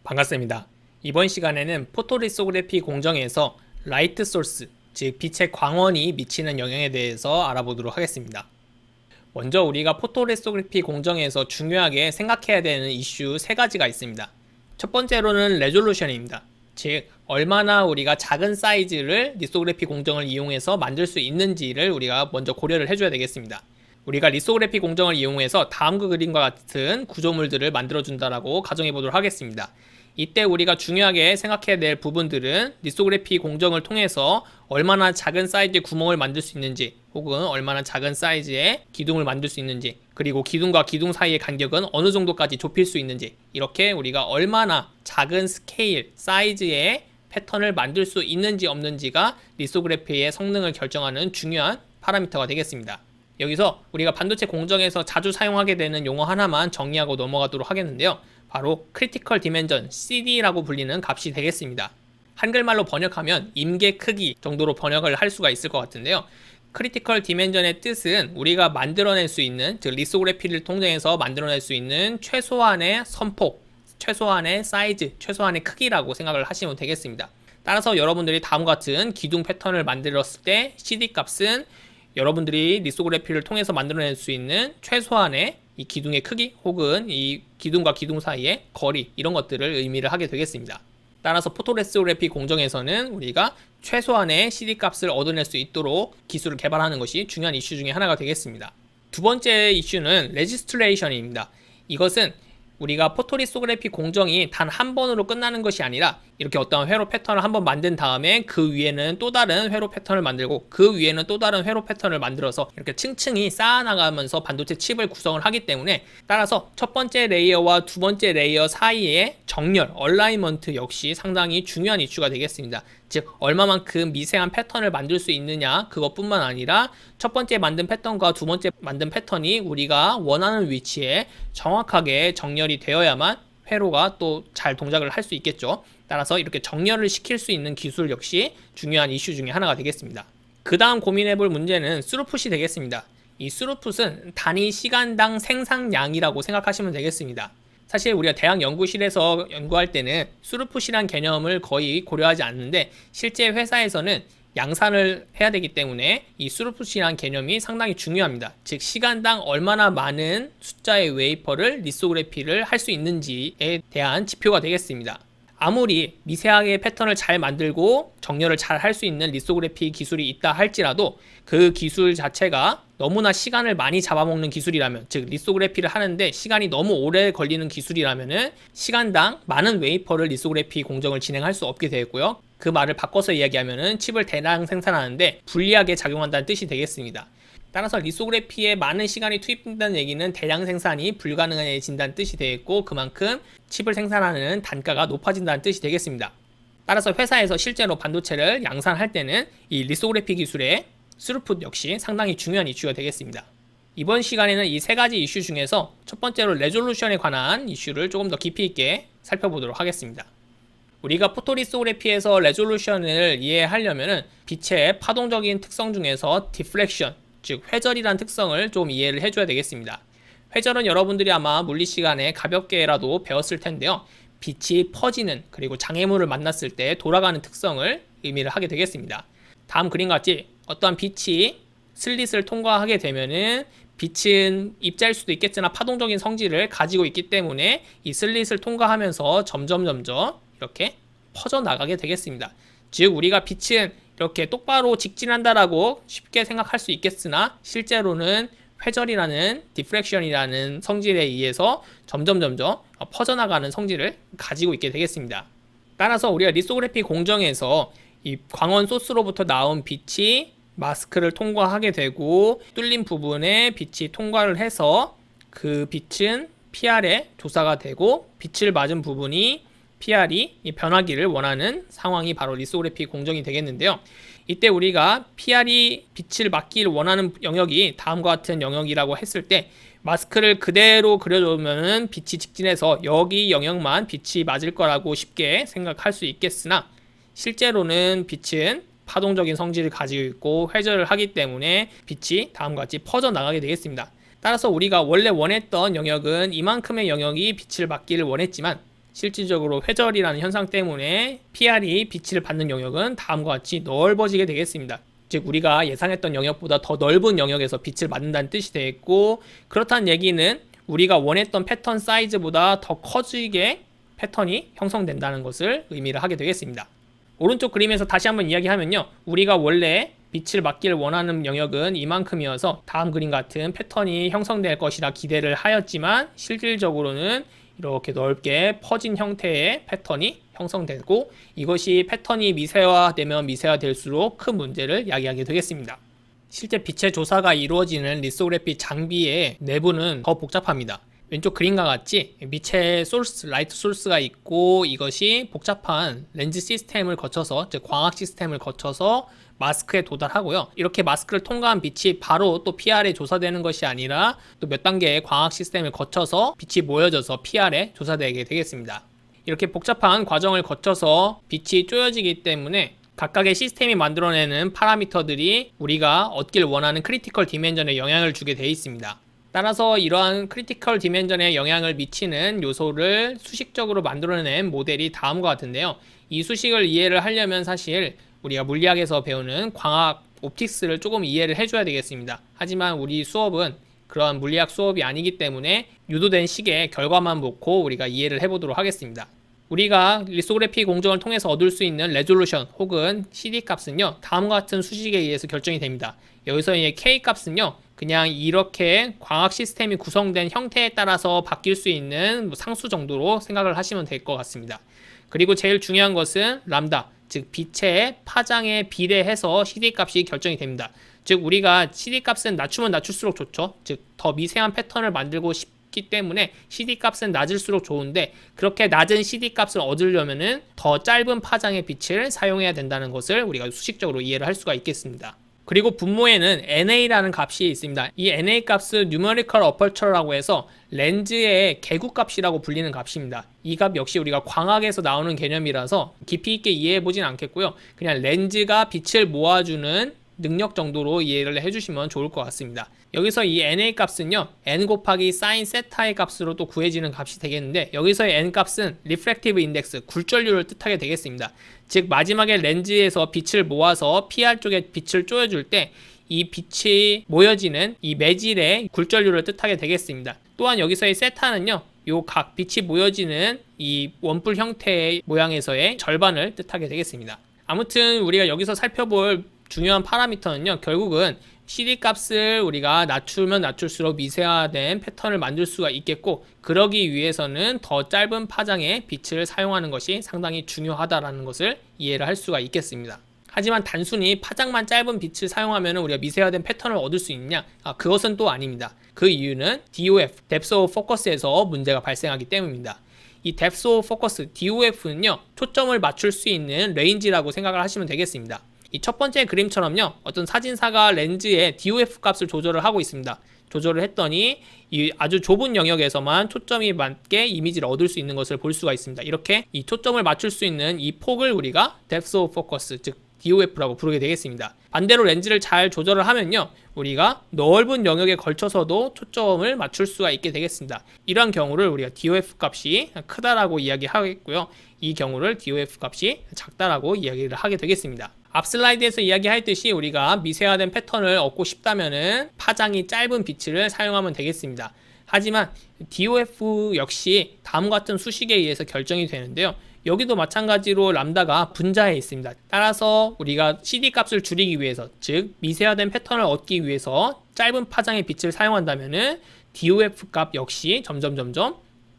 반갑습니다. 이번 시간에는 포토리소그래피 공정에서 라이트 소스, 즉 빛의 광원이 미치는 영향에 대해서 알아보도록 하겠습니다. 먼저 우리가 포토리소그래피 공정에서 중요하게 생각해야 되는 이슈 세 가지가 있습니다. 첫 번째로는 레졸루션입니다. 즉 얼마나 우리가 작은 사이즈를 리소그래피 공정을 이용해서 만들 수 있는지를 우리가 먼저 고려를 해줘야 되겠습니다. 우리가 리소그래피 공정을 이용해서 다음과 그림과 같은 구조물들을 만들어준다라고 가정해 보도록 하겠습니다. 이때 우리가 중요하게 생각해야 될 부분들은 리소그래피 공정을 통해서 얼마나 작은 사이즈의 구멍을 만들 수 있는지, 혹은 얼마나 작은 사이즈의 기둥을 만들 수 있는지, 그리고 기둥과 기둥 사이의 간격은 어느 정도까지 좁힐 수 있는지, 이렇게 우리가 얼마나 작은 스케일, 사이즈의 패턴을 만들 수 있는지 없는지가 리소그래피의 성능을 결정하는 중요한 파라미터가 되겠습니다. 여기서 우리가 반도체 공정에서 자주 사용하게 되는 용어 하나만 정리하고 넘어가도록 하겠는데요. 바로 크리티컬 디멘전, CD라고 불리는 값이 되겠습니다. 한글말로 번역하면 임계 크기 정도로 번역을 할 수가 있을 것 같은데요. 크리티컬 디멘전의 뜻은 우리가 만들어낼 수 있는, 즉 리소그래피를 통해서 만들어낼 수 있는 최소한의 선폭, 최소한의 사이즈, 최소한의 크기라고 생각을 하시면 되겠습니다. 따라서 여러분들이 다음과 같은 기둥 패턴을 만들었을 때 CD 값은 여러분들이 리소그래피를 통해서 만들어낼 수 있는 최소한의 이 기둥의 크기 혹은 이 기둥과 기둥 사이의 거리, 이런 것들을 의미를 하게 되겠습니다. 따라서 포토리소그래피 공정에서는 우리가 최소한의 CD 값을 얻어낼 수 있도록 기술을 개발하는 것이 중요한 이슈 중에 하나가 되겠습니다. 두 번째 이슈는 레지스트레이션입니다. 이것은 우리가 포토리소그래피 공정이 단 한 번으로 끝나는 것이 아니라 이렇게 어떤 회로 패턴을 한번 만든 다음에 그 위에는 또 다른 회로 패턴을 만들고 그 위에는 또 다른 회로 패턴을 만들어서 이렇게 층층이 쌓아나가면서 반도체 칩을 구성을 하기 때문에, 따라서 첫 번째 레이어와 두 번째 레이어 사이의 정렬, 얼라이먼트 역시 상당히 중요한 이슈가 되겠습니다. 즉 얼마만큼 미세한 패턴을 만들 수 있느냐, 그것뿐만 아니라 첫 번째 만든 패턴과 두 번째 만든 패턴이 우리가 원하는 위치에 정확하게 정렬이 되어야만 회로가 또 잘 동작을 할 수 있겠죠. 따라서 이렇게 정렬을 시킬 수 있는 기술 역시 중요한 이슈 중에 하나가 되겠습니다. 그 다음 고민해볼 문제는 스루풋이 되겠습니다. 이 스루풋은 단위 시간당 생산량이라고 생각하시면 되겠습니다. 사실 우리가 대학 연구실에서 연구할 때는 스루풋이란 개념을 거의 고려하지 않는데, 실제 회사에서는 양산을 해야 되기 때문에 이 스루풋이란 개념이 상당히 중요합니다. 즉 시간당 얼마나 많은 숫자의 웨이퍼를 리소그래피를 할 수 있는지에 대한 지표가 되겠습니다. 아무리 미세하게 패턴을 잘 만들고 정렬을 잘 할 수 있는 리소그래피 기술이 있다 할지라도 그 기술 자체가 너무나 시간을 많이 잡아먹는 기술이라면, 즉 리소그래피를 하는데 시간이 너무 오래 걸리는 기술이라면은 시간당 많은 웨이퍼를 리소그래피 공정을 진행할 수 없게 되겠고요. 그 말을 바꿔서 이야기하면은 칩을 대량 생산하는데 불리하게 작용한다는 뜻이 되겠습니다. 따라서 리소그래피에 많은 시간이 투입된다는 얘기는 대량 생산이 불가능해진다는 뜻이 되겠고, 그만큼 칩을 생산하는 단가가 높아진다는 뜻이 되겠습니다. 따라서 회사에서 실제로 반도체를 양산할 때는 이 리소그래피 기술의 스루풋 역시 상당히 중요한 이슈가 되겠습니다. 이번 시간에는 이 세 가지 이슈 중에서 첫 번째로 레졸루션에 관한 이슈를 조금 더 깊이 있게 살펴보도록 하겠습니다. 우리가 포토리소그래피에서 레졸루션을 이해하려면 빛의 파동적인 특성 중에서 디플렉션, 즉 회절이란 특성을 좀 이해를 해줘야 되겠습니다. 회절은 여러분들이 아마 물리 시간에 가볍게라도 배웠을 텐데요. 빛이 퍼지는, 그리고 장애물을 만났을 때 돌아가는 특성을 의미를 하게 되겠습니다. 다음 그림 같이 어떠한 빛이 슬릿을 통과하게 되면은 빛은 입자일 수도 있겠으나 파동적인 성질을 가지고 있기 때문에 이 슬릿을 통과하면서 점점 이렇게 퍼져나가게 되겠습니다. 즉 우리가 빛은 이렇게 똑바로 직진한다라고 쉽게 생각할 수 있겠으나 실제로는 회절이라는 디프렉션이라는 성질에 의해서 점점 퍼져나가는 성질을 가지고 있게 되겠습니다. 따라서 우리가 리소그래피 공정에서 이 광원 소스로부터 나온 빛이 마스크를 통과하게 되고 뚫린 부분에 빛이 통과를 해서 그 빛은 PR에 조사가 되고 빛을 맞은 부분이 PR이 변하기를 원하는 상황이 바로 리소그래피 공정이 되겠는데요. 이때 우리가 PR이 빛을 맞기를 원하는 영역이 다음과 같은 영역이라고 했을 때 마스크를 그대로 그려놓으면 빛이 직진해서 여기 영역만 빛이 맞을 거라고 쉽게 생각할 수 있겠으나 실제로는 빛은 파동적인 성질을 가지고 있고 회절을 하기 때문에 빛이 다음과 같이 퍼져나가게 되겠습니다. 따라서 우리가 원래 원했던 영역은 이만큼의 영역이 빛을 받기를 원했지만 실질적으로 회절이라는 현상 때문에 PR이 빛을 받는 영역은 다음과 같이 넓어지게 되겠습니다. 즉 우리가 예상했던 영역보다 더 넓은 영역에서 빛을 받는다는 뜻이 되겠고, 그렇다는 얘기는 우리가 원했던 패턴 사이즈보다 더 커지게 패턴이 형성된다는 것을 의미를 하게 되겠습니다. 오른쪽 그림에서 다시 한번 이야기하면요, 우리가 원래 빛을 받기를 원하는 영역은 이만큼이어서 다음 그림 같은 패턴이 형성될 것이라 기대를 하였지만, 실질적으로는 이렇게 넓게 퍼진 형태의 패턴이 형성되고, 이것이 패턴이 미세화되면 미세화될수록 큰 문제를 야기하게 되겠습니다. 실제 빛의 조사가 이루어지는 리소그래피 장비의 내부는 더 복잡합니다. 왼쪽 그림과 같이 빛의 소스, 라이트 소스가 있고, 이것이 복잡한 렌즈 시스템을 거쳐서, 즉 광학 시스템을 거쳐서 마스크에 도달하고요. 이렇게 마스크를 통과한 빛이 바로 또 PR에 조사되는 것이 아니라 또 몇 단계의 광학 시스템을 거쳐서 빛이 모여져서 PR에 조사되게 되겠습니다. 이렇게 복잡한 과정을 거쳐서 빛이 쪼여지기 때문에 각각의 시스템이 만들어내는 파라미터들이 우리가 얻길 원하는 크리티컬 디멘전에 영향을 주게 되어 있습니다. 따라서 이러한 크리티컬 디멘전에 영향을 미치는 요소를 수식적으로 만들어낸 모델이 다음과 같은데요. 이 수식을 이해를 하려면 사실 우리가 물리학에서 배우는 광학 옵틱스를 조금 이해를 해줘야 되겠습니다. 하지만 우리 수업은 그러한 물리학 수업이 아니기 때문에 유도된 식의 결과만 놓고 우리가 이해를 해보도록 하겠습니다. 우리가 리소그래피 공정을 통해서 얻을 수 있는 레졸루션 혹은 CD 값은요, 다음과 같은 수식에 의해서 결정이 됩니다. 여기서의 K 값은요, 그냥 이렇게 광학 시스템이 구성된 형태에 따라서 바뀔 수 있는 상수 정도로 생각을 하시면 될 것 같습니다. 그리고 제일 중요한 것은 람다, 즉 빛의 파장에 비례해서 CD 값이 결정이 됩니다. 즉 우리가 CD 값은 낮추면 낮출수록 좋죠. 즉 더 미세한 패턴을 만들고 싶기 때문에 CD 값은 낮을수록 좋은데, 그렇게 낮은 CD 값을 얻으려면은 더 짧은 파장의 빛을 사용해야 된다는 것을 우리가 수식적으로 이해를 할 수가 있겠습니다. 그리고 분모에는 NA라는 값이 있습니다. 이 NA 값은 Numerical Aperture라고 해서 렌즈의 개구값이라고 불리는 값입니다. 이 값 역시 우리가 광학에서 나오는 개념이라서 깊이 있게 이해해 보진 않겠고요. 그냥 렌즈가 빛을 모아주는 능력 정도로 이해를 해주시면 좋을 것 같습니다. 여기서 이 NA 값은요, N 곱하기 sin 세타의 값으로 또 구해지는 값이 되겠는데, 여기서의 N 값은 Refractive Index, 굴절률을 뜻하게 되겠습니다. 즉 마지막에 렌즈에서 빛을 모아서 PR 쪽에 빛을 쪼여줄 때 이 빛이 모여지는 이 매질의 굴절률을 뜻하게 되겠습니다. 또한 여기서의 세타는요, 요 각 빛이 모여지는 이 원뿔 형태의 모양에서의 절반을 뜻하게 되겠습니다. 아무튼 우리가 여기서 살펴볼 중요한 파라미터는요, 결국은 CD 값을 우리가 낮추면 낮출수록 미세화된 패턴을 만들 수가 있겠고, 그러기 위해서는 더 짧은 파장의 빛을 사용하는 것이 상당히 중요하다라는 것을 이해를 할 수가 있겠습니다. 하지만 단순히 파장만 짧은 빛을 사용하면 우리가 미세화된 패턴을 얻을 수 있냐? 그것은 또 아닙니다. 그 이유는 DOF, Depth of Focus에서 문제가 발생하기 때문입니다. 이 Depth of Focus, DOF는요, 초점을 맞출 수 있는 레인지라고 생각을 하시면 되겠습니다. 이 첫 번째 그림처럼요, 어떤 사진사가 렌즈의 DOF 값을 조절을 하고 있습니다. 조절을 했더니 이 아주 좁은 영역에서만 초점이 맞게 이미지를 얻을 수 있는 것을 볼 수가 있습니다. 이렇게 이 초점을 맞출 수 있는 이 폭을 우리가 Depth of Focus, 즉 DOF라고 부르게 되겠습니다. 반대로 렌즈를 잘 조절을 하면요, 우리가 넓은 영역에 걸쳐서도 초점을 맞출 수가 있게 되겠습니다. 이러한 경우를 우리가 DOF 값이 크다라고 이야기하겠고요, 이 경우를 DOF 값이 작다라고 이야기를 하게 되겠습니다. 앞 슬라이드에서 이야기했듯이 우리가 미세화된 패턴을 얻고 싶다면은 파장이 짧은 빛을 사용하면 되겠습니다. 하지만 DOF 역시 다음과 같은 수식에 의해서 결정이 되는데요, 여기도 마찬가지로 람다가 분자에 있습니다. 따라서 우리가 CD 값을 줄이기 위해서, 즉 미세화된 패턴을 얻기 위해서 짧은 파장의 빛을 사용한다면은 DOF 값 역시 점점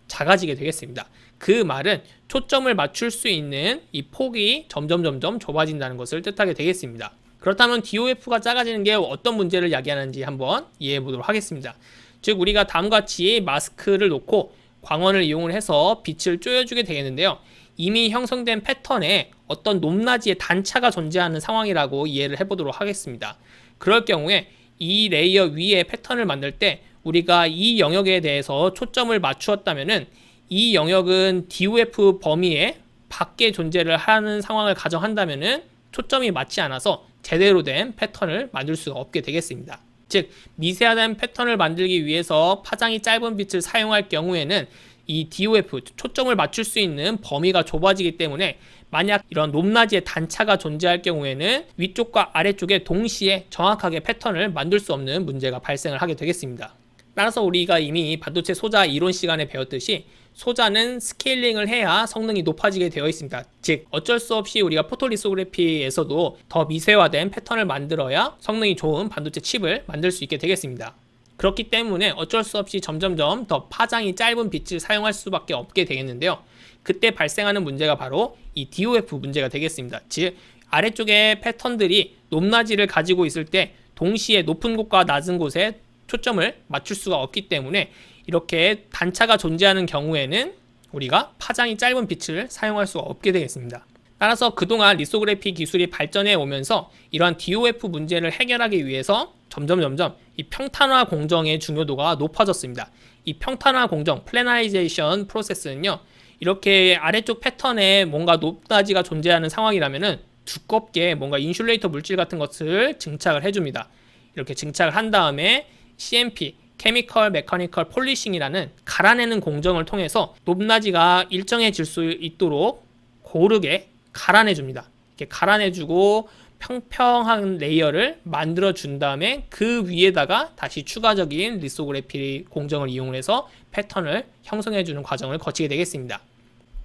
작아지게 되겠습니다. 그 말은 초점을 맞출 수 있는 이 폭이 점점 좁아진다는 것을 뜻하게 되겠습니다. 그렇다면 DOF가 작아지는 게 어떤 문제를 야기하는지 한번 이해해 보도록 하겠습니다. 즉 우리가 다음과 같이 마스크를 놓고 광원을 이용을 해서 빛을 쪼여주게 되겠는데요, 이미 형성된 패턴에 어떤 높낮이의 단차가 존재하는 상황이라고 이해를 해보도록 하겠습니다. 그럴 경우에 이 레이어 위에 패턴을 만들 때 우리가 이 영역에 대해서 초점을 맞추었다면은 이 영역은 DOF 범위에 밖에 존재를 하는 상황을 가정한다면은 초점이 맞지 않아서 제대로 된 패턴을 만들 수가 없게 되겠습니다. 즉 미세화된 패턴을 만들기 위해서 파장이 짧은 빛을 사용할 경우에는 이 DOF 초점을 맞출 수 있는 범위가 좁아지기 때문에 만약 이런 높낮이의 단차가 존재할 경우에는 위쪽과 아래쪽에 동시에 정확하게 패턴을 만들 수 없는 문제가 발생을 하게 되겠습니다. 따라서 우리가 이미 반도체 소자 이론 시간에 배웠듯이 소자는 스케일링을 해야 성능이 높아지게 되어 있습니다. 즉 어쩔 수 없이 우리가 포토리소그래피에서도 더 미세화된 패턴을 만들어야 성능이 좋은 반도체 칩을 만들 수 있게 되겠습니다. 그렇기 때문에 어쩔 수 없이 점점점 더 파장이 짧은 빛을 사용할 수밖에 없게 되겠는데요. 그때 발생하는 문제가 바로 이 DOF 문제가 되겠습니다. 즉 아래쪽의 패턴들이 높낮이를 가지고 있을 때 동시에 높은 곳과 낮은 곳에 초점을 맞출 수가 없기 때문에 이렇게 단차가 존재하는 경우에는 우리가 파장이 짧은 빛을 사용할 수가 없게 되겠습니다. 따라서 그동안 리소그래피 기술이 발전해 오면서 이러한 DOF 문제를 해결하기 위해서 점점 이 평탄화 공정의 중요도가 높아졌습니다. 이 평탄화 공정, 플래너라이제이션 프로세스는요, 이렇게 아래쪽 패턴에 뭔가 높낮이가 존재하는 상황이라면은 두껍게 뭔가 인슐레이터 물질 같은 것을 증착을 해줍니다. 이렇게 증착을 한 다음에 CMP, 케미컬 메커니컬 폴리싱이라는 갈아내는 공정을 통해서 높낮이가 일정해질 수 있도록 고르게 갈아내줍니다. 이렇게 갈아내주고 평평한 레이어를 만들어 준 다음에 그 위에다가 다시 추가적인 리소그래피 공정을 이용해서 패턴을 형성해 주는 과정을 거치게 되겠습니다.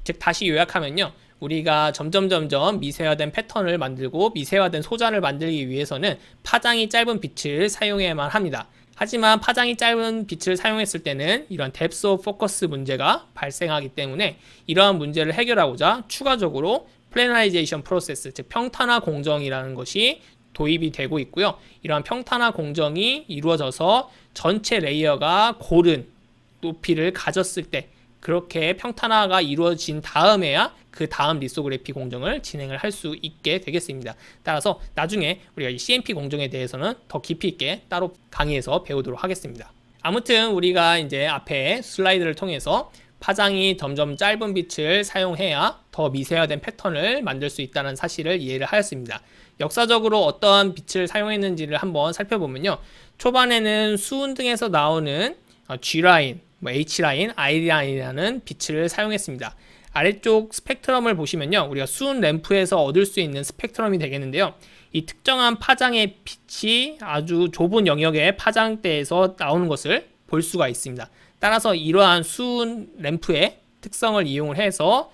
즉 다시 요약하면요, 우리가 점점 미세화된 패턴을 만들고 미세화된 소자를 만들기 위해서는 파장이 짧은 빛을 사용해야만 합니다. 하지만 파장이 짧은 빛을 사용했을 때는 이런 뎁스 오브 포커스 문제가 발생하기 때문에 이러한 문제를 해결하고자 추가적으로 플래너라이제이션 프로세스, 즉 평탄화 공정이라는 것이 도입이 되고 있고요. 이러한 평탄화 공정이 이루어져서 전체 레이어가 고른 높이를 가졌을 때, 그렇게 평탄화가 이루어진 다음에야 그 다음 리소그래피 공정을 진행을 할 수 있게 되겠습니다. 따라서 나중에 우리가 이 CMP 공정에 대해서는 더 깊이 있게 따로 강의에서 배우도록 하겠습니다. 아무튼 우리가 이제 앞에 슬라이드를 통해서 파장이 점점 짧은 빛을 사용해야 더 미세화된 패턴을 만들 수 있다는 사실을 이해를 하였습니다. 역사적으로 어떠한 빛을 사용했는지를 한번 살펴보면요, 초반에는 수은 등에서 나오는 G라인, H라인, I라인이라는 빛을 사용했습니다. 아래쪽 스펙트럼을 보시면요, 우리가 수은 램프에서 얻을 수 있는 스펙트럼이 되겠는데요, 이 특정한 파장의 빛이 아주 좁은 영역의 파장대에서 나오는 것을 볼 수가 있습니다. 따라서 이러한 수은 램프의 특성을 이용을 해서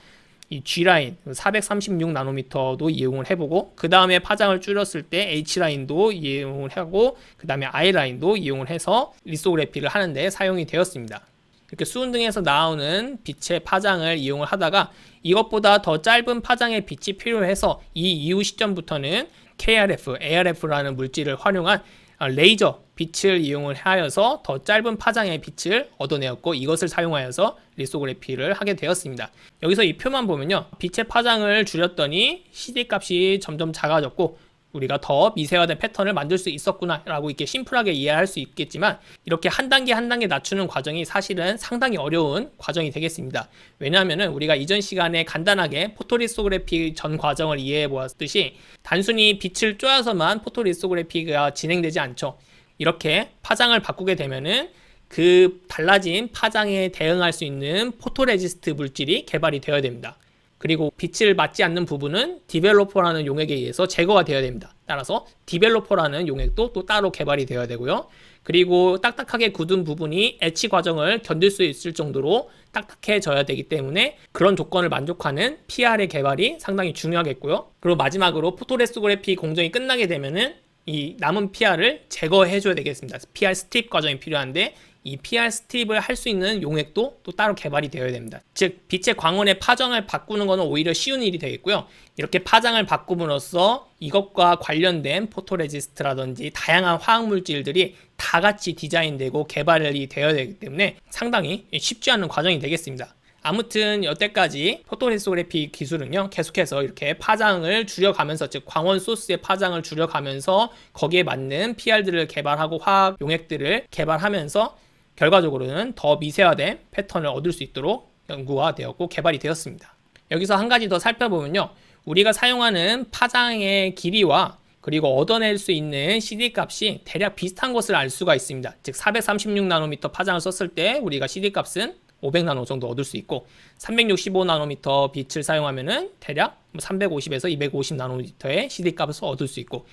이 G라인 436나노미터도 이용을 해보고, 그 다음에 파장을 줄였을 때 H라인도 이용을 하고, 그 다음에 I라인도 이용을 해서 리소그래피를 하는데 사용이 되었습니다. 이렇게 수은 등에서 나오는 빛의 파장을 이용을 하다가 이것보다 더 짧은 파장의 빛이 필요해서 이 이후 시점부터는 KRF, ARF라는 물질을 활용한 레이저 빛을 이용을 하여서 더 짧은 파장의 빛을 얻어내었고, 이것을 사용하여서 리소그래피를 하게 되었습니다. 여기서 이 표만 보면요, 빛의 파장을 줄였더니 CD 값이 점점 작아졌고 우리가 더 미세화된 패턴을 만들 수 있었구나 라고 이렇게 심플하게 이해할 수 있겠지만, 이렇게 한 단계 낮추는 과정이 사실은 상당히 어려운 과정이 되겠습니다. 왜냐하면 우리가 이전 시간에 간단하게 포토리소그래피 전 과정을 이해해 보았듯이 단순히 빛을 쪼아서만 포토리소그래피가 진행되지 않죠. 이렇게 파장을 바꾸게 되면은 그 달라진 파장에 대응할 수 있는 포토레지스트 물질이 개발이 되어야 됩니다. 그리고 빛을 맞지 않는 부분은 디벨로퍼라는 용액에 의해서 제거가 되어야 됩니다. 따라서 디벨로퍼라는 용액도 또 따로 개발이 되어야 되고요. 그리고 딱딱하게 굳은 부분이 에치 과정을 견딜 수 있을 정도로 딱딱해져야 되기 때문에 그런 조건을 만족하는 PR의 개발이 상당히 중요하겠고요. 그리고 마지막으로 포토레소그래피 공정이 끝나게 되면은 이 남은 PR을 제거해 줘야 되겠습니다. PR 스트립 과정이 필요한데 이 PR 스트립을 할 수 있는 용액도 또 따로 개발이 되어야 됩니다. 즉 빛의 광원의 파장을 바꾸는 것은 오히려 쉬운 일이 되겠고요. 이렇게 파장을 바꿈으로써 이것과 관련된 포토레지스트라든지 다양한 화학물질들이 다 같이 디자인되고 개발이 되어야 되기 때문에 상당히 쉽지 않은 과정이 되겠습니다. 아무튼 여태까지 포토리소그래피 기술은요, 계속해서 이렇게 파장을 줄여가면서, 즉 광원 소스의 파장을 줄여가면서 거기에 맞는 PR들을 개발하고 화학 용액들을 개발하면서 결과적으로는 더 미세화된 패턴을 얻을 수 있도록 연구가 되었고 개발이 되었습니다. 여기서 한 가지 더 살펴보면요, 우리가 사용하는 파장의 길이와 그리고 얻어낼 수 있는 CD 값이 대략 비슷한 것을 알 수가 있습니다. 즉 436나노미터 파장을 썼을 때 우리가 CD 값은 500나노 정도 얻을 수 있고 365나노미터 빛을 사용하면은 대략 350에서 250나노미터의 CD 값을 얻을 수 있고,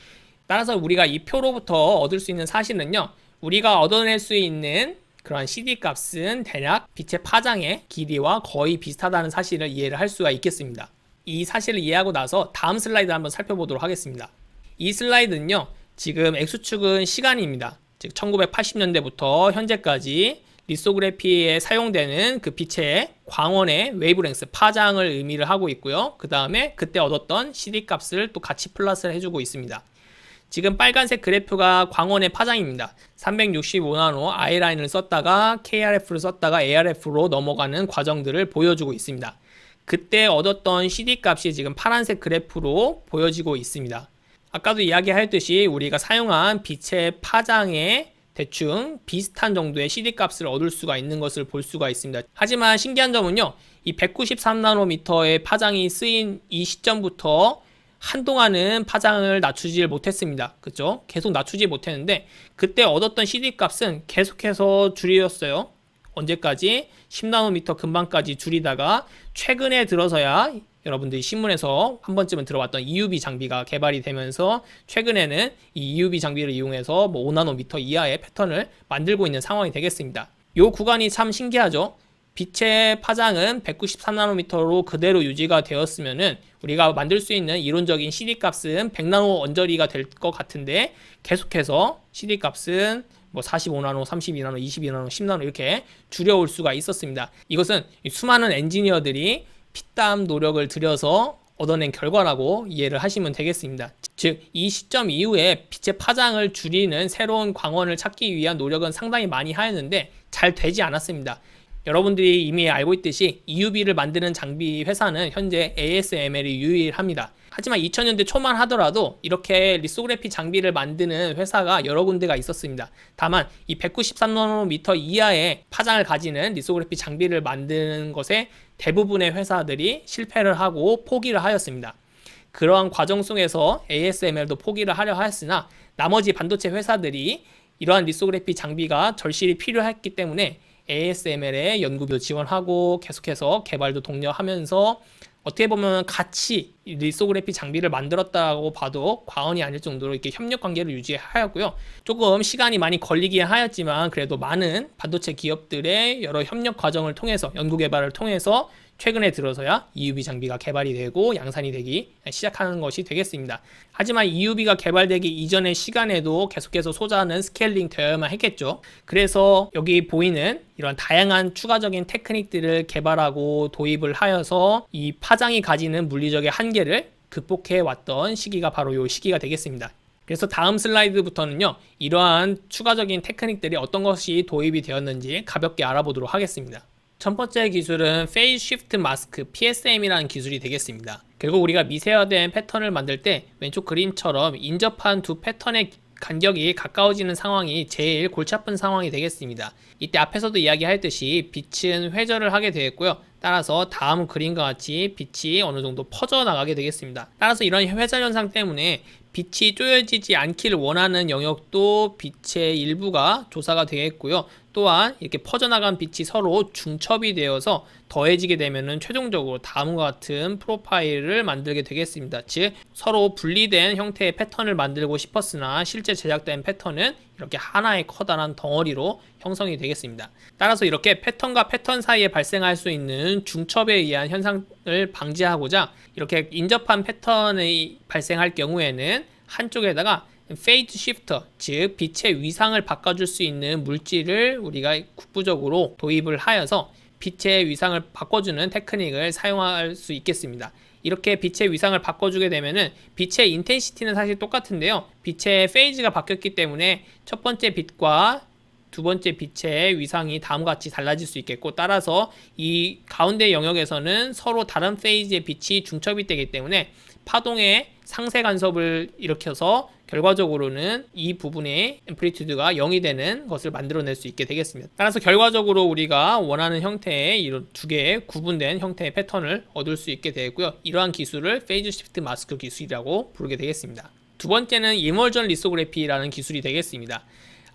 따라서 우리가 이 표로부터 얻을 수 있는 사실은요, 우리가 얻어낼 수 있는 그런 CD 값은 대략 빛의 파장의 길이와 거의 비슷하다는 사실을 이해를 할 수가 있겠습니다. 이 사실을 이해하고 나서 다음 슬라이드 한번 살펴보도록 하겠습니다. 이 슬라이드는요, 지금 X축은 시간입니다. 즉 1980년대부터 현재까지 리소그래피에 사용되는 그 빛의 광원의 웨이브랭스, 파장을 의미를 하고 있고요. 그 다음에 그때 얻었던 CD 값을 또 같이 플러스를 해주고 있습니다. 지금 빨간색 그래프가 광원의 파장입니다. 365나노 I라인을 썼다가 KRF를 썼다가 ARF로 넘어가는 과정들을 보여주고 있습니다. 그때 얻었던 CD 값이 지금 파란색 그래프로 보여지고 있습니다. 아까도 이야기하였듯이 우리가 사용한 빛의 파장에 대충 비슷한 정도의 CD 값을 얻을 수가 있는 것을 볼 수가 있습니다. 하지만 신기한 점은요, 이 193나노미터의 파장이 쓰인 이 시점부터 한동안은 파장을 낮추지 못했습니다. 그죠? 계속 낮추지 못했는데 그때 얻었던 CD 값은 계속해서 줄였어요. 언제까지? 10나노미터 근방까지 줄이다가 최근에 들어서야 여러분들이 신문에서 한 번쯤은 들어봤던 EUV 장비가 개발이 되면서 최근에는 이 EUV 장비를 이용해서 5나노미터 이하의 패턴을 만들고 있는 상황이 되겠습니다. 이 구간이 참 신기하죠? 빛의 파장은 193나노미터로 그대로 유지가 되었으면은 우리가 만들 수 있는 이론적인 CD 값은 100나노 언저리가 될 것 같은데 계속해서 CD 값은 45나노, 32나노, 22나노, 10나노 이렇게 줄여올 수가 있었습니다. 이것은 수많은 엔지니어들이 피땀 노력을 들여서 얻어낸 결과라고 이해를 하시면 되겠습니다. 즉, 이 시점 이후에 빛의 파장을 줄이는 새로운 광원을 찾기 위한 노력은 상당히 많이 하였는데 잘 되지 않았습니다. 여러분들이 이미 알고 있듯이 EUV를 만드는 장비 회사는 현재 ASML이 유일합니다. 하지만 2000년대 초만 하더라도 이렇게 리소그래피 장비를 만드는 회사가 여러 군데가 있었습니다. 다만 이 193나노미터 이하의 파장을 가지는 리소그래피 장비를 만드는 것에 대부분의 회사들이 실패를 하고 포기를 하였습니다. 그러한 과정 속에서 ASML도 포기를 하려 하였으나 나머지 반도체 회사들이 이러한 리소그래피 장비가 절실히 필요했기 때문에 ASML의 연구비도 지원하고 계속해서 개발도 독려하면서 어떻게 보면 같이 리소그래피 장비를 만들었다고 봐도 과언이 아닐 정도로 이렇게 협력 관계를 유지하였고요. 조금 시간이 많이 걸리긴 하였지만 그래도 많은 반도체 기업들의 여러 협력 과정을 통해서 연구 개발을 통해서 최근에 들어서야 EUV 장비가 개발이 되고 양산이 되기 시작하는 것이 되겠습니다. 하지만 EUV가 개발되기 이전의 시간에도 계속해서 소자는 스케일링 되어야만 했겠죠. 그래서 여기 보이는 이런 다양한 추가적인 테크닉들을 개발하고 도입을 하여서 이 파장이 가지는 물리적인 한계를 극복해 왔던 시기가 바로 이 시기가 되겠습니다. 그래서 다음 슬라이드부터는요, 이러한 추가적인 테크닉들이 어떤 것이 도입이 되었는지 가볍게 알아보도록 하겠습니다. 첫 번째 기술은 페이즈 시프트 마스크 PSM이라는 기술이 되겠습니다. 결국 우리가 미세화된 패턴을 만들 때 왼쪽 그림처럼 인접한 두 패턴의 간격이 가까워지는 상황이 제일 골치 아픈 상황이 되겠습니다. 이때 앞에서도 이야기했듯이 빛은 회절을 하게 되겠고요. 따라서 다음 그림과 같이 빛이 어느 정도 퍼져나가게 되겠습니다. 따라서 이런 회절 현상 때문에 빛이 쪼여지지 않기를 원하는 영역도 빛의 일부가 조사가 되겠고요. 또한 이렇게 퍼져나간 빛이 서로 중첩이 되어서 더해지게 되면은 최종적으로 다음과 같은 프로파일을 만들게 되겠습니다. 즉, 서로 분리된 형태의 패턴을 만들고 싶었으나 실제 제작된 패턴은 이렇게 하나의 커다란 덩어리로 형성이 되겠습니다. 따라서 이렇게 패턴과 패턴 사이에 발생할 수 있는 중첩에 의한 현상을 방지하고자 이렇게 인접한 패턴이 발생할 경우에는 한쪽에다가 페이즈 시프터, 즉 빛의 위상을 바꿔줄 수 있는 물질을 우리가 국부적으로 도입을 하여서 빛의 위상을 바꿔주는 테크닉을 사용할 수 있겠습니다. 이렇게 빛의 위상을 바꿔주게 되면은 빛의 인텐시티는 사실 똑같은데요, 빛의 페이즈가 바뀌었기 때문에 첫 번째 빛과 두 번째 빛의 위상이 다음과 같이 달라질 수 있겠고, 따라서 이 가운데 영역에서는 서로 다른 페이즈의 빛이 중첩이 되기 때문에 파동의 상세 간섭을 일으켜서 결과적으로는 이 부분의 앰플리튜드가 0이 되는 것을 만들어낼 수 있게 되겠습니다. 따라서 결과적으로 우리가 원하는 형태의 이런 두 개의 구분된 형태의 패턴을 얻을 수 있게 되고요. 이러한 기술을 페이즈 시프트 마스크 기술이라고 부르게 되겠습니다. 두 번째는 이머전 리소그래피라는 기술이 되겠습니다.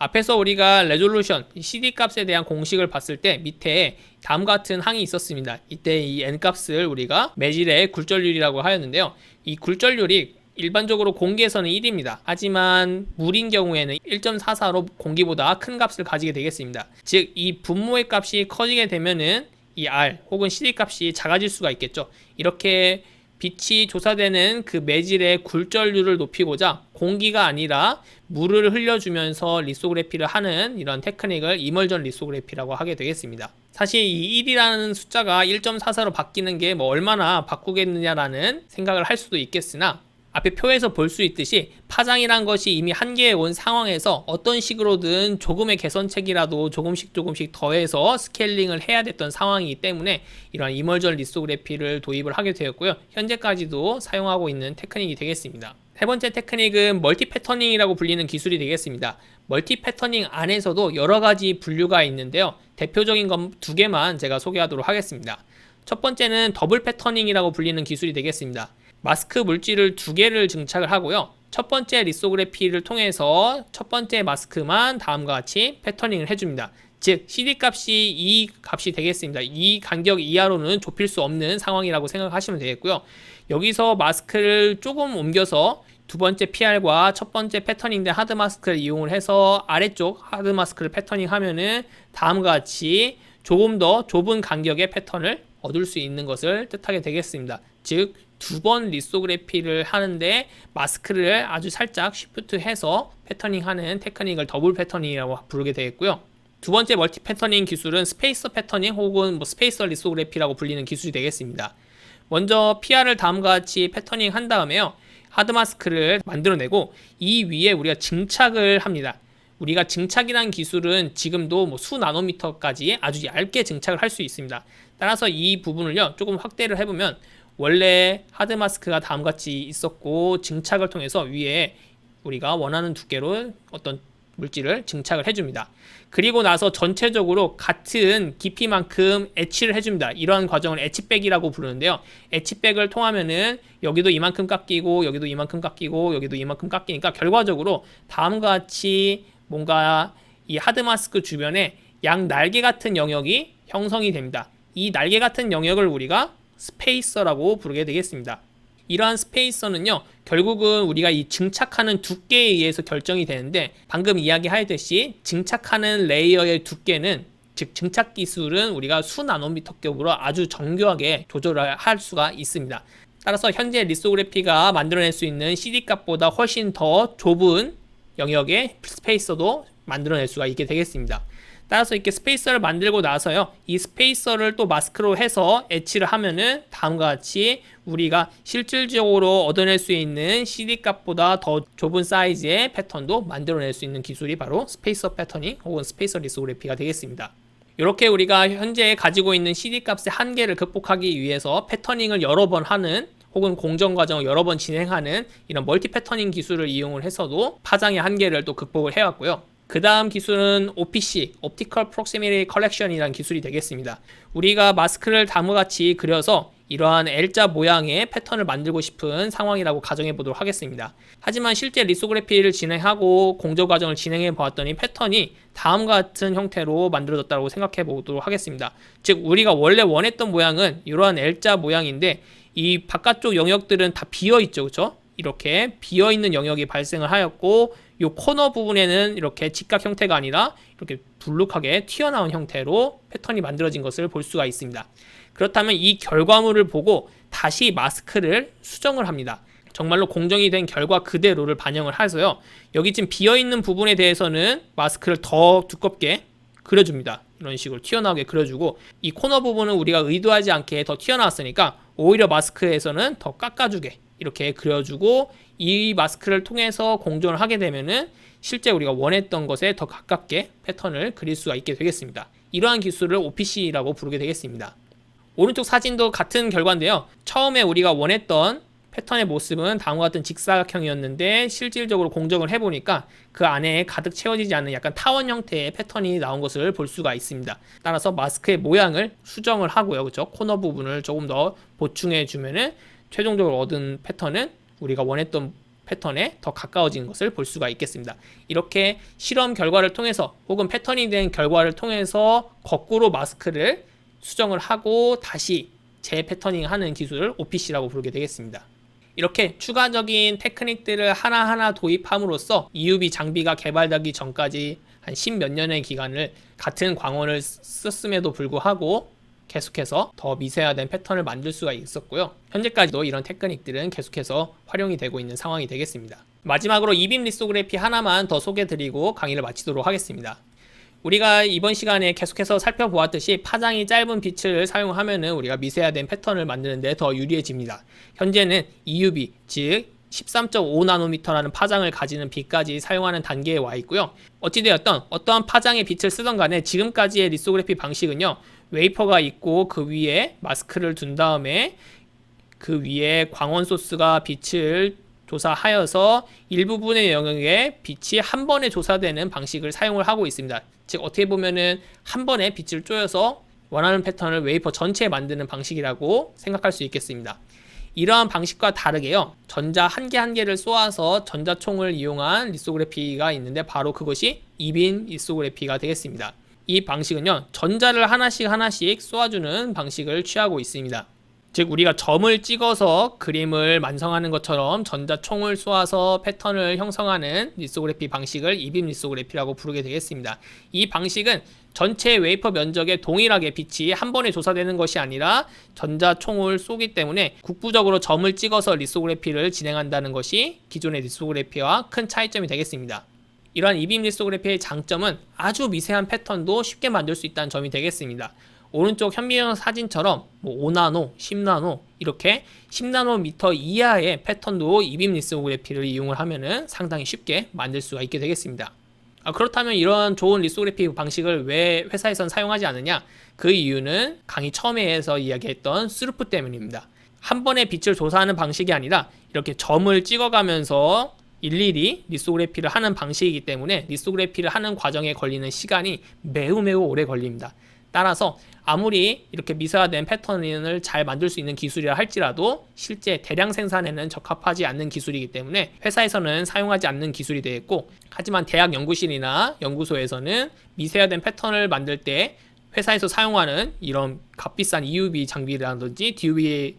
앞에서 우리가 레졸루션, CD 값에 대한 공식을 봤을 때 밑에 다음과 같은 항이 있었습니다. 이때 이 n 값을 우리가 매질의 굴절률이라고 하였는데요. 이 굴절률이 일반적으로 공기에서는 1입니다. 하지만 물인 경우에는 1.44로 공기보다 큰 값을 가지게 되겠습니다. 즉, 이 분모의 값이 커지게 되면은 이 R 혹은 CD 값이 작아질 수가 있겠죠. 이렇게 빛이 조사되는 그 매질의 굴절률을 높이고자 공기가 아니라 물을 흘려주면서 리소그래피를 하는 이런 테크닉을 이멀전 리소그래피라고 하게 되겠습니다. 사실 이 1이라는 숫자가 1.44로 바뀌는 게 뭐 얼마나 바꾸겠느냐라는 생각을 할 수도 있겠으나 앞에 표에서 볼 수 있듯이 파장이란 것이 이미 한계에 온 상황에서 어떤 식으로든 조금의 개선책이라도 조금씩 더해서 스케일링을 해야 됐던 상황이기 때문에 이러한 이멀전 리소그래피를 도입을 하게 되었고요. 현재까지도 사용하고 있는 테크닉이 되겠습니다. 세 번째 테크닉은 멀티 패터닝이라고 불리는 기술이 되겠습니다. 멀티 패터닝 안에서도 여러 가지 분류가 있는데요. 대표적인 건 두 개만 제가 소개하도록 하겠습니다. 첫 번째는 더블 패터닝이라고 불리는 기술이 되겠습니다. 마스크 물질을 두 개를 증착을 하고요. 첫 번째 리소그래피를 통해서 첫 번째 마스크만 다음과 같이 패터닝을 해줍니다. 즉 CD 값이 이 값이 되겠습니다. 이 간격 이하로는 좁힐 수 없는 상황이라고 생각하시면 되겠고요. 여기서 마스크를 조금 옮겨서 두 번째 PR과 첫 번째 패터닝된 하드 마스크를 이용을 해서 아래쪽 하드 마스크를 패터닝 하면은 다음과 같이 조금 더 좁은 간격의 패턴을 얻을 수 있는 것을 뜻하게 되겠습니다. 즉 두 번 리소그래피를 하는데 마스크를 아주 살짝 쉬프트해서 패터닝하는 테크닉을 더블 패터닝이라고 부르게 되겠고요. 두 번째 멀티 패터닝 기술은 스페이서 패터닝 혹은 스페이서 리소그래피라고 불리는 기술이 되겠습니다. 먼저 PR을 다음과 같이 패터닝 한 다음에요. 하드 마스크를 만들어내고 이 위에 우리가 증착을 합니다. 우리가 증착이라는 기술은 지금도 수 나노미터까지 아주 얇게 증착을 할 수 있습니다. 따라서 이 부분을요 조금 확대를 해보면 원래 하드 마스크가 다음같이 있었고 증착을 통해서 위에 우리가 원하는 두께로 어떤 물질을 증착을 해줍니다. 그리고 나서 전체적으로 같은 깊이만큼 etch를 해줍니다. 이러한 과정을 etch백이라고 부르는데요. etch백을 통하면은 여기도 이만큼 깎이고 여기도 이만큼 깎이고 여기도 이만큼 깎이니까 결과적으로 다음과 같이 뭔가 이 하드 마스크 주변에 양 날개 같은 영역이 형성이 됩니다. 이 날개 같은 영역을 우리가 스페이서라고 부르게 되겠습니다. 이러한 스페이서는요 결국은 우리가 이 증착하는 두께에 의해서 결정이 되는데 방금 이야기하였듯이 증착하는 레이어의 두께는 즉 증착 기술은 우리가 수 나노미터급으로 아주 정교하게 조절을 할 수가 있습니다. 따라서 현재 리소그래피가 만들어낼 수 있는 CD 값보다 훨씬 더 좁은 영역의 스페이서도 만들어낼 수가 있게 되겠습니다. 따라서 이렇게 스페이서를 만들고 나서요 이 스페이서를 또 마스크로 해서 etch를 하면은 다음과 같이 우리가 실질적으로 얻어낼 수 있는 CD 값보다 더 좁은 사이즈의 패턴도 만들어낼 수 있는 기술이 바로 스페이서 패터닝 혹은 스페이서 리소그래피가 되겠습니다. 이렇게 우리가 현재 가지고 있는 CD 값의 한계를 극복하기 위해서 패터닝을 여러 번 하는 혹은 공정 과정을 여러 번 진행하는 이런 멀티 패터닝 기술을 이용을 해서도 파장의 한계를 또 극복을 해왔고요. 그 다음 기술은 OPC, Optical Proximity Collection이라는 기술이 되겠습니다. 우리가 마스크를 다음과 같이 그려서 이러한 L자 모양의 패턴을 만들고 싶은 상황이라고 가정해 보도록 하겠습니다. 하지만 실제 리소그래피를 진행하고 공정 과정을 진행해 보았더니 패턴이 다음과 같은 형태로 만들어졌다고 생각해 보도록 하겠습니다. 즉 우리가 원래 원했던 모양은 이러한 L자 모양인데 이 바깥쪽 영역들은 다 비어 있죠, 그렇죠? 이렇게 비어 있는 영역이 발생을 하였고 이 코너 부분에는 이렇게 직각 형태가 아니라 이렇게 불룩하게 튀어나온 형태로 패턴이 만들어진 것을 볼 수가 있습니다. 그렇다면 이 결과물을 보고 다시 마스크를 수정을 합니다. 정말로 공정이 된 결과 그대로를 반영을 해서요. 여기 지금 비어있는 부분에 대해서는 마스크를 더 두껍게 그려줍니다. 이런 식으로 튀어나오게 그려주고 이 코너 부분은 우리가 의도하지 않게 더 튀어나왔으니까 오히려 마스크에서는 더 깎아주게 이렇게 그려주고 이 마스크를 통해서 공정을 하게 되면은 실제 우리가 원했던 것에 더 가깝게 패턴을 그릴 수가 있게 되겠습니다. 이러한 기술을 OPC라고 부르게 되겠습니다. 오른쪽 사진도 같은 결과인데요. 처음에 우리가 원했던 패턴의 모습은 다음과 같은 직사각형이었는데 실질적으로 공정을 해보니까 그 안에 가득 채워지지 않는 약간 타원 형태의 패턴이 나온 것을 볼 수가 있습니다. 따라서 마스크의 모양을 수정을 하고요. 그렇죠? 코너 부분을 조금 더 보충해 주면은 최종적으로 얻은 패턴은 우리가 원했던 패턴에 더 가까워지는 것을 볼 수가 있겠습니다. 이렇게 실험 결과를 통해서 혹은 패턴이 된 결과를 통해서 거꾸로 마스크를 수정을 하고 다시 재패터닝 하는 기술을 OPC라고 부르게 되겠습니다. 이렇게 추가적인 테크닉들을 하나하나 도입함으로써 EUV 장비가 개발되기 전까지 한 10몇 년의 기간을 같은 광원을 썼음에도 불구하고 계속해서 더 미세화된 패턴을 만들 수가 있었고요. 현재까지도 이런 테크닉들은 계속해서 활용이 되고 있는 상황이 되겠습니다. 마지막으로 이빔 리소그래피 하나만 더 소개드리고 강의를 마치도록 하겠습니다. 우리가 이번 시간에 계속해서 살펴보았듯이 파장이 짧은 빛을 사용하면은 우리가 미세화된 패턴을 만드는데 더 유리해집니다. 현재는 EUV, 즉 13.5나노미터라는 파장을 가지는 빛까지 사용하는 단계에 와 있고요. 어찌되었던 어떠한 파장의 빛을 쓰던 간에 지금까지의 리소그래피 방식은요, 웨이퍼가 있고 그 위에 마스크를 둔 다음에 그 위에 광원 소스가 빛을 조사하여서 일부분의 영역에 빛이 한 번에 조사되는 방식을 사용을 하고 있습니다. 즉 어떻게 보면은 한 번에 빛을 쪼여서 원하는 패턴을 웨이퍼 전체에 만드는 방식이라고 생각할 수 있겠습니다. 이러한 방식과 다르게요, 전자 한 개 한 개를 쏘아서 전자총을 이용한 리소그래피가 있는데 바로 그것이 이빔 리소그래피가 되겠습니다. 이 방식은요, 전자를 하나씩 쏘아주는 방식을 취하고 있습니다. 즉 우리가 점을 찍어서 그림을 완성하는 것처럼 전자총을 쏘아서 패턴을 형성하는 리소그래피 방식을 이빔 리소그래피라고 부르게 되겠습니다. 이 방식은 전체 웨이퍼 면적에 동일하게 빛이 한 번에 조사되는 것이 아니라 전자총을 쏘기 때문에 국부적으로 점을 찍어서 리소그래피를 진행한다는 것이 기존의 리소그래피와 큰 차이점이 되겠습니다. 이러한 이빔 리소그래피의 장점은 아주 미세한 패턴도 쉽게 만들 수 있다는 점이 되겠습니다. 오른쪽 현미경 사진처럼 5나노, 10나노 이렇게 10나노미터 이하의 패턴도 이빔 리소그래피를 이용을 하면은 상당히 쉽게 만들 수가 있게 되겠습니다. 그렇다면 이런 좋은 리소그래피 방식을 왜 회사에선 사용하지 않느냐? 그 이유는 강의 처음에서 이야기했던 스루프 때문입니다. 한 번에 빛을 조사하는 방식이 아니라 이렇게 점을 찍어가면서 일일이 리소그래피를 하는 방식이기 때문에 리소그래피를 하는 과정에 걸리는 시간이 매우 오래 걸립니다. 따라서 아무리 이렇게 미세화된 패턴을 잘 만들 수 있는 기술이라 할지라도 실제 대량 생산에는 적합하지 않는 기술이기 때문에 회사에서는 사용하지 않는 기술이 되겠고, 하지만 대학 연구실이나 연구소에서는 미세화된 패턴을 만들 때 회사에서 사용하는 이런 값비싼 EUV 장비라든지 DUV에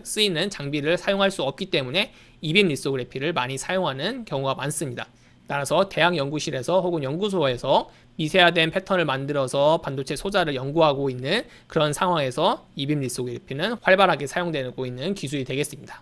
쓰이는 장비를 사용할 수 없기 때문에 이빔 리소그래피를 많이 사용하는 경우가 많습니다. 따라서 대학 연구실에서 혹은 연구소에서 미세화된 패턴을 만들어서 반도체 소자를 연구하고 있는 그런 상황에서 이빔 리소그래피는 활발하게 사용되고 있는 기술이 되겠습니다.